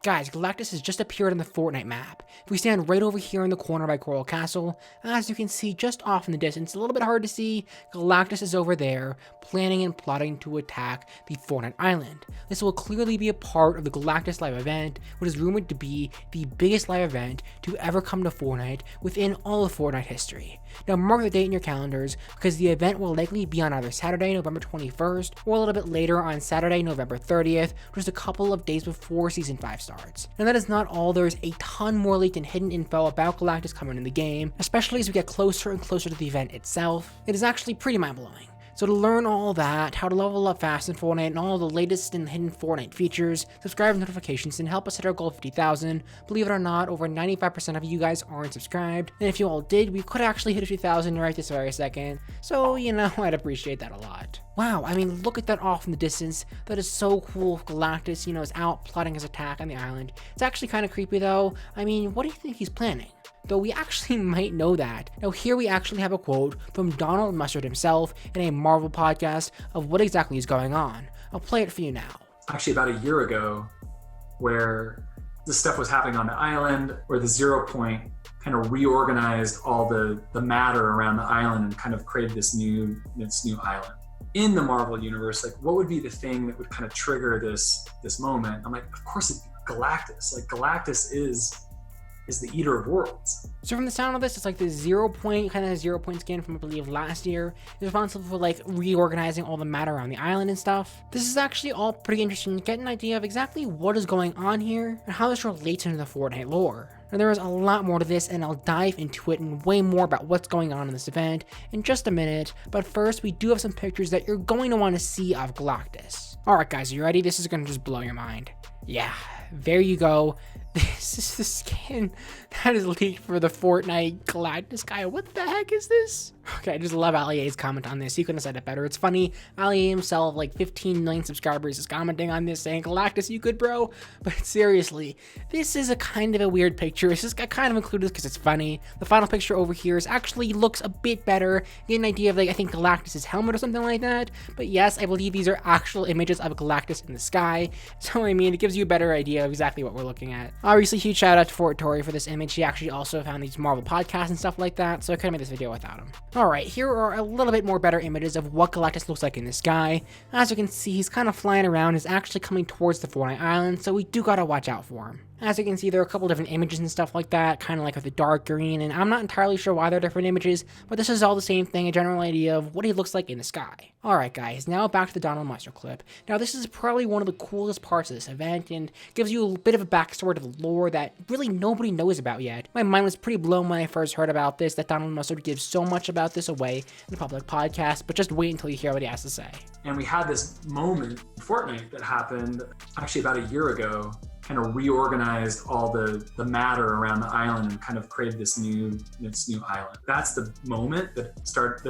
Guys, Galactus has just appeared on the Fortnite map. If we stand right over here in the corner by Coral Castle, as you can see just off in the distance, a little bit hard to see, Galactus is over there, planning and plotting to attack the Fortnite island. This will clearly be a part of the Galactus live event, which is rumored to be the biggest live event to ever come to Fortnite within all of Fortnite history. Now mark the date in your calendars, because the event will likely be on either Saturday, November 21st, or a little bit later on Saturday, November 30th, just a couple of days before Season 5 starts. Now that is not all, there's a ton more leaked and hidden info about Galactus coming in the game, especially as we get closer and closer to the event itself. It is actually pretty mind-blowing. So to learn all that, how to level up fast in Fortnite, and all the latest and hidden Fortnite features, subscribe with notifications and help us hit our goal of 50,000. Believe it or not, over 95% of you guys aren't subscribed, and if you all did, we could actually hit 50,000 right this very second. So, you know, I'd appreciate that a lot. Wow, I mean, look at that off in the distance. That is so cool. Galactus, you know, is out plotting his attack on the island. It's actually kind of creepy though. I mean, what do you think he's planning? Though we actually might know that. Now here we actually have a quote from Donald Mustard himself in a Marvel podcast of what exactly is going on. I'll play it for you now. Actually about a year ago, where this stuff was happening on the island, where the 0 Point kind of reorganized all the matter around the island and kind of created this new island. In the Marvel universe, like what would be the thing that would kind of trigger this moment? I'm like, of course it's Galactus. Like Galactus is the eater of worlds. So from the sound of this, it's like the 0 Point, kind of 0 Point skin from I believe last year, is responsible for like reorganizing all the matter around the island and stuff. This is actually all pretty interesting to get an idea of exactly what is going on here and how this relates into the Fortnite lore. Now there is a lot more to this, and I'll dive into it and way more about what's going on in this event in just a minute, but first we do have some pictures that you're going to want to see of Galactus. Alright guys, are you ready? This is going to just blow your mind. Yeah, there you go. This is the skin that is leaked for the Fortnite Galactus guy. What the heck is this? Okay, I just love Alie's comment on this. He couldn't have said it better. It's funny, Ali himself, like 15 million subscribers, is commenting on this saying, Galactus, you good, bro? But seriously, this is a kind of a weird picture. It's just I kind of included this because it's funny. The final picture over here is actually looks a bit better. You get an idea of, like, I think Galactus's helmet or something like that. But yes, I believe these are actual images of Galactus in the sky. So, I mean, it gives you a better idea of exactly what we're looking at. Obviously, huge shout out to Fortori for this image. He actually also found these Marvel podcasts and stuff like that, so I couldn't make this video without him. Alright, here are a little bit more better images of what Galactus looks like in the sky. As you can see, he's kind of flying around, he's actually coming towards the Fortnite island, so we do gotta watch out for him. As you can see, there are a couple different images and stuff like that, kind of like with the dark green, and I'm not entirely sure why they're different images, but this is all the same thing, a general idea of what he looks like in the sky. Alright guys, now back to the Donald Mustard clip. Now this is probably one of the coolest parts of this event, and gives you a bit of a backstory to the lore that really nobody knows about yet. My mind was pretty blown when I first heard about this, that Donald Mustard gives so much about this away in the public podcast, but just wait until you hear what he has to say. And we had this moment in Fortnite that happened actually about a year ago, kind of reorganized all the matter around the island and kind of created this new island. That's the moment that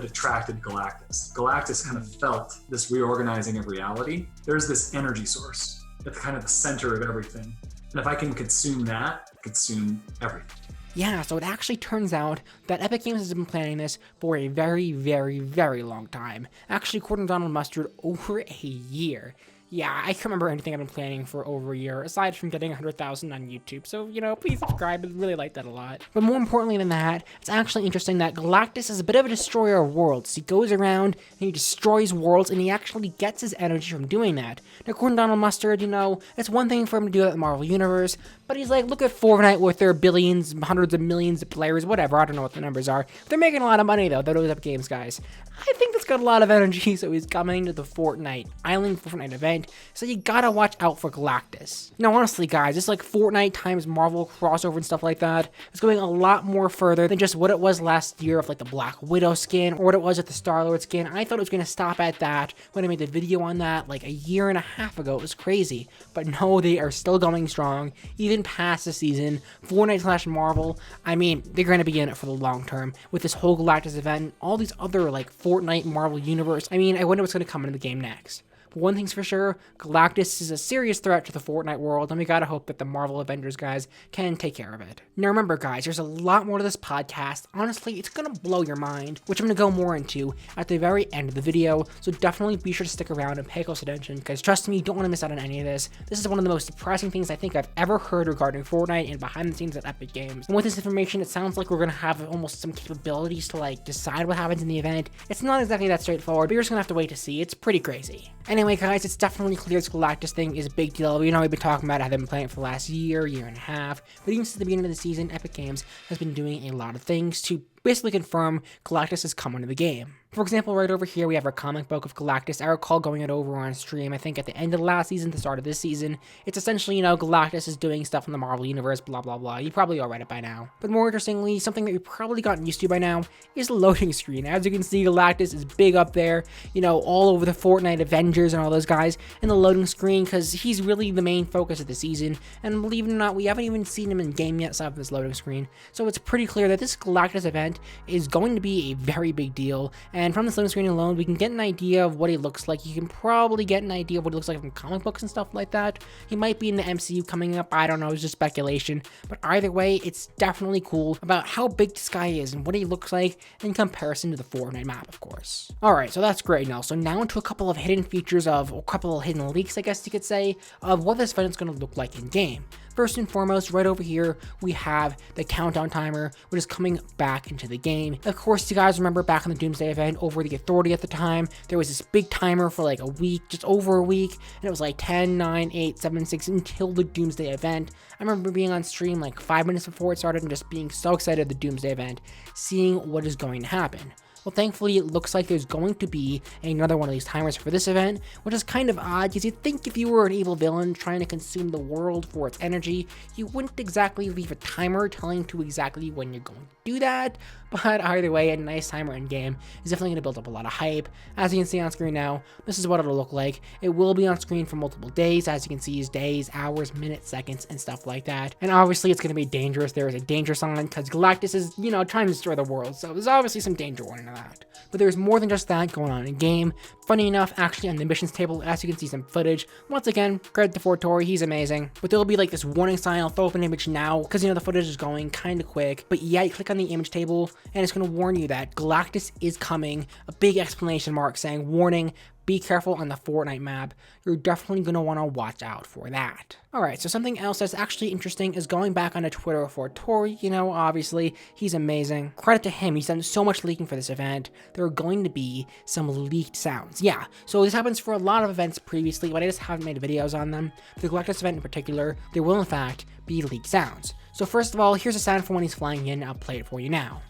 attracted Galactus. Galactus kind of felt this reorganizing of reality. There's this energy source at kind of the center of everything. And if I can consume that, consume everything. Yeah, so it actually turns out that Epic Games has been planning this for a very, very, very long time. Actually, according to Donald Mustard, over a year. Yeah, I can't remember anything I've been planning for over a year, aside from getting 100,000 on YouTube, so, you know, please subscribe, I really like that a lot. But more importantly than that, it's actually interesting that Galactus is a bit of a destroyer of worlds. He goes around, and he destroys worlds, and he actually gets his energy from doing that. Now, according to Donald Mustard, you know, it's one thing for him to do that in the Marvel Universe, but he's like, look at Fortnite with their billions, hundreds of millions of players, whatever, I don't know what the numbers are. They're making a lot of money, though, those Epic Games guys. I think that's got a lot of energy, so he's coming to the Fortnite event, so you gotta watch out for Galactus. Now honestly guys, it's like Fortnite times Marvel crossover and stuff like that. It's going a lot more further than just what it was last year of like the Black Widow skin, or what it was with the Star-Lord skin. I thought it was gonna stop at that when I made the video on that like a year and a half ago. It was crazy, but no, they are still going strong, even past the season. Fortnite/Marvel, I mean, they're gonna be in it for the long term with this whole Galactus event and all these other like Fortnite Marvel universe. I mean, I wonder what's gonna come into the game next. But one thing's for sure, Galactus is a serious threat to the Fortnite world, and we gotta hope that the Marvel Avengers guys can take care of it. Now remember guys, there's a lot more to this podcast. Honestly, it's gonna blow your mind, which I'm gonna go more into at the very end of the video, so definitely be sure to stick around and pay close attention, because trust me, you don't want to miss out on any of this. This is one of the most surprising things I think I've ever heard regarding Fortnite and behind the scenes at Epic Games. And with this information, it sounds like we're gonna have almost some capabilities to like decide what happens in the event. It's not exactly that straightforward, but you're just gonna have to wait to see. It's pretty crazy. Anyway guys, it's definitely clear this Galactus thing is a big deal. We know we've been talking about it, I've been playing it for the last year and a half, but even since the beginning of the season, Epic Games has been doing a lot of things to basically confirm Galactus is coming to the game. For example, right over here we have our comic book of Galactus. I recall going it over on stream, I think at the end of last season, the start of this season. It's essentially, you know, Galactus is doing stuff in the Marvel Universe, blah blah blah. You probably all read it by now. But more interestingly, something that you've probably gotten used to by now is the loading screen. As you can see, Galactus is big up there, you know, all over the Fortnite Avengers and all those guys in the loading screen, because he's really the main focus of the season. And believe it or not, we haven't even seen him in game yet, aside from this loading screen. So it's pretty clear that this Galactus event is going to be a very big deal, and from this loading screen alone we can get an idea of what he looks like. You can probably get an idea of what he looks like from comic books and stuff like that. He might be in the MCU coming up, I don't know, it's just speculation, but either way it's definitely cool about how big this guy is and what he looks like in comparison to the Fortnite map, of course. Alright, so that's great now. So now into a couple of hidden features of, a couple of hidden leaks I guess you could say, of what this event is going to look like in game. First and foremost, right over here, we have the countdown timer, which is coming back into the game. Of course, you guys remember back in the Doomsday event over the Authority at the time, there was this big timer for like a week, just over a week, and it was like 10, 9, 8, 7, 6 until the Doomsday event. I remember being on stream like 5 minutes before it started and just being so excited at the Doomsday event, seeing what is going to happen. Well, thankfully, it looks like there's going to be another one of these timers for this event, which is kind of odd, because you'd think if you were an evil villain trying to consume the world for its energy, you wouldn't exactly leave a timer telling you exactly when you're going to do that, but either way, a nice timer in game is definitely going to build up a lot of hype. As you can see on screen now, this is what it'll look like. It will be on screen for multiple days, as you can see, is days, hours, minutes, seconds, and stuff like that. And obviously, it's going to be dangerous. There is a danger sign, because Galactus is, you know, trying to destroy the world, so there's obviously some danger warning to that. But there's more than just that going on in game. Funny enough, actually on the missions table, as you can see some footage. Once again, credit to Fortori, he's amazing. But there'll be like this warning sign. I'll throw up an image now, because you know the footage is going kind of quick. But yeah, you click on the image table, and it's going to warn you that Galactus is coming. A big exclamation mark saying, warning, be careful on the Fortnite map. You're definitely going to want to watch out for that. Alright, so something else that's actually interesting is going back onto Twitter for Tori. You know, obviously, he's amazing. Credit to him, he's done so much leaking for this event. There are going to be some leaked sounds. Yeah, so this happens for a lot of events previously, but I just haven't made videos on them. The Galactus event in particular, there will in fact be leaked sounds. So first of all, here's a sound from when he's flying in. I'll play it for you now.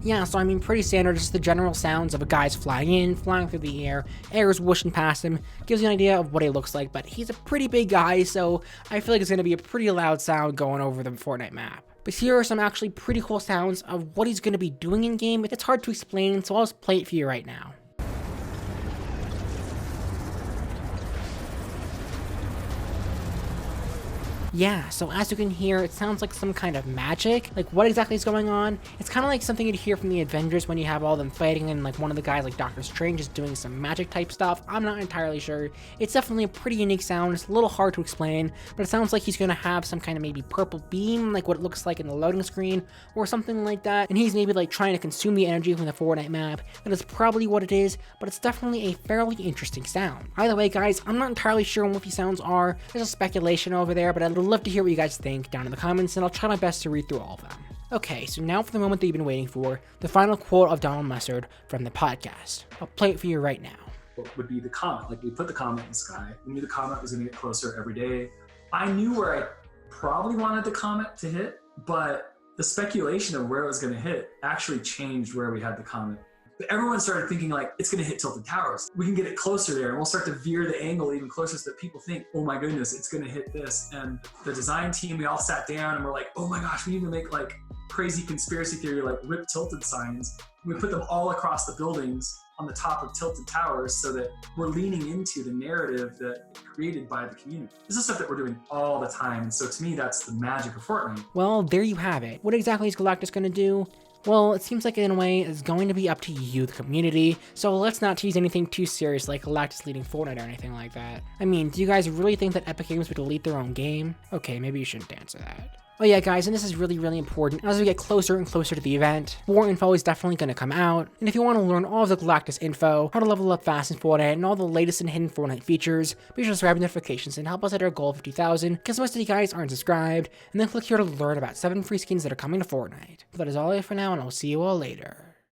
Yeah, so I mean, pretty standard, just the general sounds of a guy's flying in, flying through the air is whooshing past him, gives you an idea of what he looks like, but he's a pretty big guy, so I feel like it's going to be a pretty loud sound going over the Fortnite map. But here are some actually pretty cool sounds of what he's going to be doing in game. It's hard to explain, so I'll just play it for you right now. Yeah, so as you can hear, it sounds like some kind of magic. Like, what exactly is going on? It's kind of like something you'd hear from the Avengers when you have all them fighting and like one of the guys like Doctor Strange is doing some magic type stuff. I'm not entirely sure. It's definitely a pretty unique sound. It's a little hard to explain, but it sounds like he's going to have some kind of maybe purple beam, like what it looks like in the loading screen or something like that. And he's maybe like trying to consume the energy from the Fortnite map. That is probably what it is, but it's definitely a fairly interesting sound. Either way, guys, I'm not entirely sure what these sounds are. There's a speculation over there, but I'd love to hear what you guys think down in the comments, and I'll try my best to read through all of them. Okay, so now for the moment that you've been waiting for, the final quote of Donald Mustard from the podcast. I'll play it for you right now. What would be the comet? Like, we put the comet in the sky. We knew the comet was going to get closer every day. I knew where I probably wanted the comet to hit, but the speculation of where it was going to hit actually changed where we had the comet. But everyone started thinking like, it's going to hit Tilted Towers. We can get it closer there, and we'll start to veer the angle even closer so that people think, oh my goodness, it's going to hit this. And the design team, we all sat down and we're like, oh my gosh, we need to make like crazy conspiracy theory, like rip tilted signs. We put them all across the buildings on the top of Tilted Towers so that we're leaning into the narrative that created by the community. This is stuff that we're doing all the time. And so to me, that's the magic of Fortnite. Well, there you have it. What exactly is Galactus going to do? Well, it seems like in a way it's going to be up to you, the community, so let's not tease anything too serious like Galactus leading Fortnite or anything like that. I mean, do you guys really think that Epic Games would delete their own game? Okay, maybe you shouldn't answer that. Oh yeah, guys, and this is really, really important. As we get closer and closer to the event, more info is definitely going to come out. And if you want to learn all of the Galactus info, how to level up fast in Fortnite, and all the latest and hidden Fortnite features, be sure to subscribe to notifications and help us hit our goal of 50,000, because most of you guys aren't subscribed. And then click here to learn about 7 free skins that are coming to Fortnite. But that is all I have for now, and I'll see you all later.